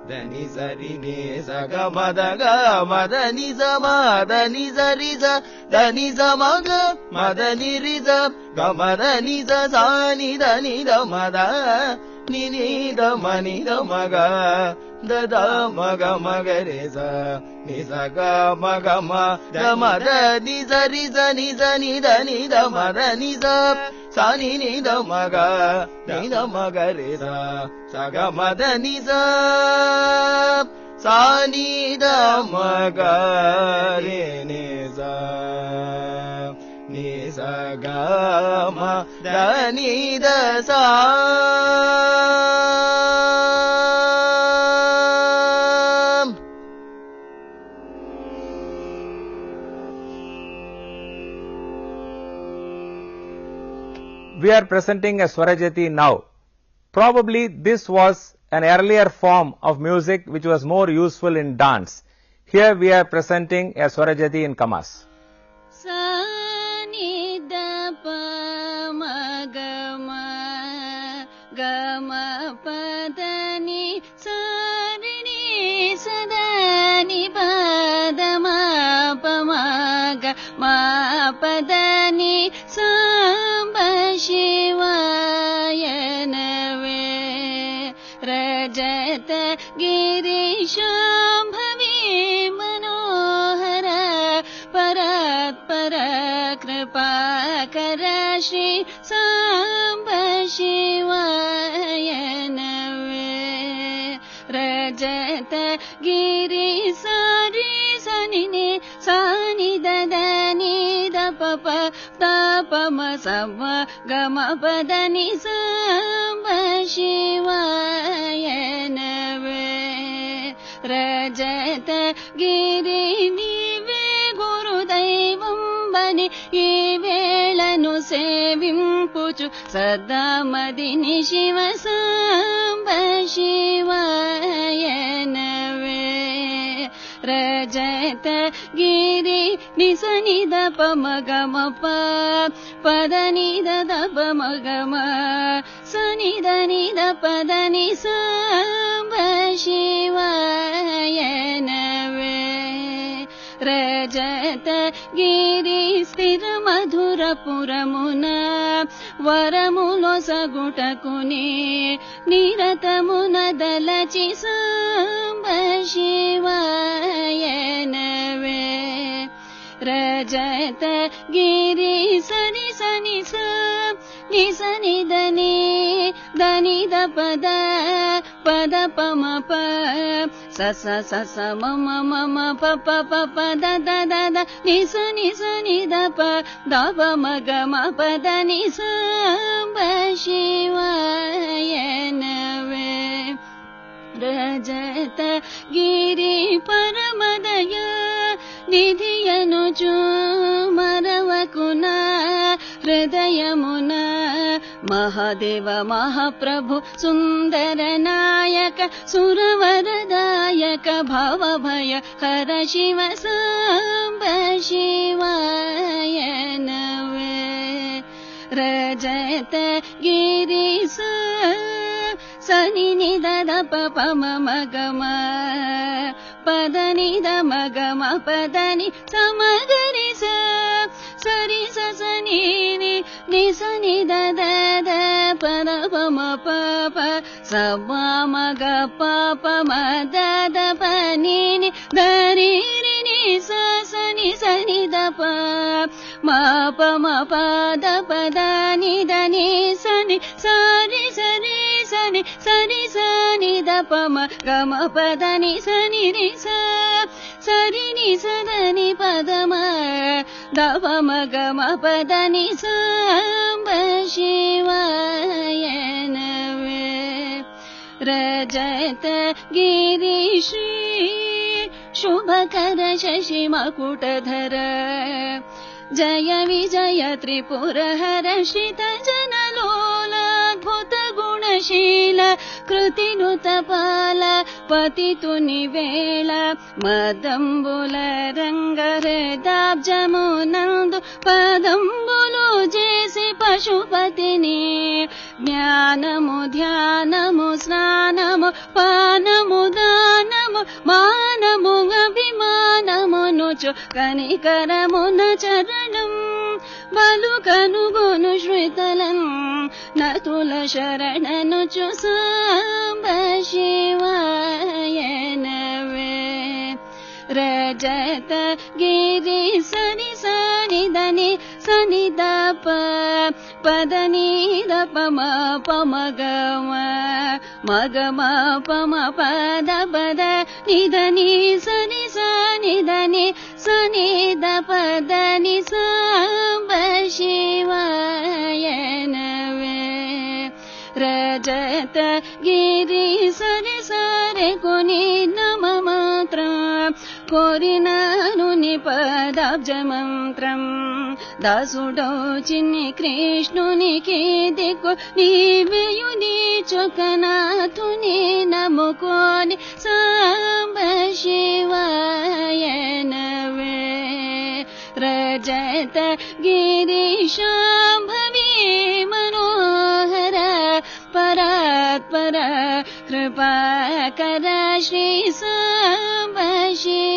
దని సరి ని స గ మ ద గ మ ద ని స మ ద ని స రి స ద ని స మ గ మ ద ని రి స గ మ ద ని స స ని ద ని ద మ ద ని ని ద మ ని ద మ గ ద ద మ గ మ గ రి స ని స గ మ గ మ ద మ ద ని స రి స ని స ని ద ని ద మ ద ని స స ని ని ద మ గ ని ద మ గ రి స స గ మ ద ని స స ని ద మ గ రి ని స ని స గ మ ద ని ద స We are presenting a Swarajati now. Probably this was an earlier form of music which was more useful in dance. Here we are presenting a Swarajati in Kamas. Sa ni da pa ma ga ma ga ma pa da ni sa ri ni sa da ni pa da ma pa ma ga ma pa da ni sa ಶಿವಾಯ ನವೆ ರಜತ ಗಿರೀಶಾಂಭವಿ ಮನೋಹರ ಪರಾತ್ಪರ ಕೃಪಾಕರ ಶ್ರೀ ಸಾಂಬ ಶಿವಾಯ ನವೆ ರಜತ ಗಿರಿ ಸಾರಿ ಸನಿ ಸಾನಿ ದದ ನಿ the ಪಪ ಪ ಮ ಸ ಮ ಗ ಮ ಪ ದ ನಿ ಸಾಂಬ ಶಿವಾಯ ನವೆ ರಜತ ಗಿರಿ ನೀವೇ ಗುರುದೈವಂ ಬನಿ ಈ ವೇಳನು ಸೇವಿಂಪುಚು ಸದಾ ಮದಿನಿ ಶಿವ ಸಾಂಬ ಶಿವಾಯ ನವೆ ರಜತ ಗಿರಿ ನಿಸ ನಿದ ಪ ಮ ಗ ಮ ಪ ಪದ ನಿದ ದ ಪ ಮ ಗ ಮ ಸ ನಿದ ನಿದ ಪದ ನಿ ಸಾಂಬ ಶಿವಾಯ ನವೆ ರಜತ ಗಿರಿ ಸ್ಥಿರ ಮಧುರ ಪುರಮುನ ವರములో సగుటకుని నిరతమున దలచి సాంబ శివాయ నవే రజత గిరి సని సని స ని సని దని దని ద పద పద ప మ ప స స స స మ మ మ మ ప ప ప ప ద ద ద ద ని స ని ద ప ద ప మ గ మ ప ద ని సాంబ ಶಿವಾಯ ನವೆ ರಜತ ಗಿರಿ ಪರಮದಯ ನಿಧಿಯನು ಚೂ ಮರವಕುನ ಹೃದಯಮುನ ಮಹಾದೇವ ಮಹಾಪ್ರಭು ಸುಂದರ ನಾಯಕ ಸುರವರದಾಯಕ ಭವಭಯ ಹರ ಶಿವ ಸಾಂಬ ಶಿವಾಯ ನವೆ ರಜತ ಗಿರಿ ಸನಿ ನಿದ ದ ಪ ಪ ಮ ಮ ಗ ಮ ಪದ ನಿದ ಮ ಗ ಮ ಪದ ನಿ ಸ ಮ ಗ ರಿ ಸ ಸರಿ ಸ ಸ ನಿ ನಿ ನಿ ಸ ನಿ ದ ದ ದ ಪ ದ ಪ ಮ ಪ ಪ ಸ ಮ ಮ ಗ ಪ ಪ ಮ ದ ದ ಪ ನಿ ನಿ ದ ರಿ ರಿ ನಿ ಸ ಸ ನಿ ದ ಪ ಮ ಪ ಮ ಪ ದ ಪ ದ ನಿ ದ ನಿ ಸ ನಿ ಸ ರಿ ಸ ರಿ ಸ ನಿ ಸ ರಿ ಸ ನಿ ದ ಪ ಮ ಗ ಮ ಪ ದ ನಿ ಸ ನಿ ರಿ ಸ ಸ ರಿ ನಿ ಸ ದ ನಿ ಪ ದ ಮ ದ ಪ ಮ ಗ ಮ ಪ ದ ನಿ ಸಾಂಬ ಶಿವಾಯ ನವೆ ರಜತ ಗಿರಿ ಶ್ರೀ ಶುಭಕರ ಶಶಿ ಮಕುಟಧರ ಜಯ ವಿಜಯ ತ್ರಿಪುರ ಹರ ಶ್ರಿತ ಜನಲೋಲಾದ್ಭುತ ಗುಣಶೀಲ ಕೃತಿನುತ ಪಾಲ ಪತಿತು ನಿವೇಳ ಮದಂಬುಲ ರಂಗ ಹೃದಾಬ್ಜಮುನಂದು ಪದಂಬುಲು ಜೇಸಿ ಪಶುಪತಿನಿ ಜ್ಞಾನಮು ಧ್ಯಾನము స్నానము పానము मानमु अभिमानमुनुचु कनिकरमुन चरणम् बलु कनुगुनु श्रुतलम् नतुल शरणनुचु साम्ब शिवाय नवे रजत गिरि सनि सनि दनि सनि दप पदनि दप म पम गम मगम पम पद पद निधनि सनि सनि दनि सनि दप दनि साम्ब शिवाय नवे रजत गिरि सरि सरे कोनि नम मात्र कोरिनानु निपदाब्ज मन्त्रम् दासुडो चिन्नि कृष्णुनिके दिक्कु नीवेयुनि चोकनाथुनि नमुकोनि साम्ब शिवाय नवे रजत गिरि शाम्भवी मनोहर परात्पर कृपाकर श्री साम्ब शिवाय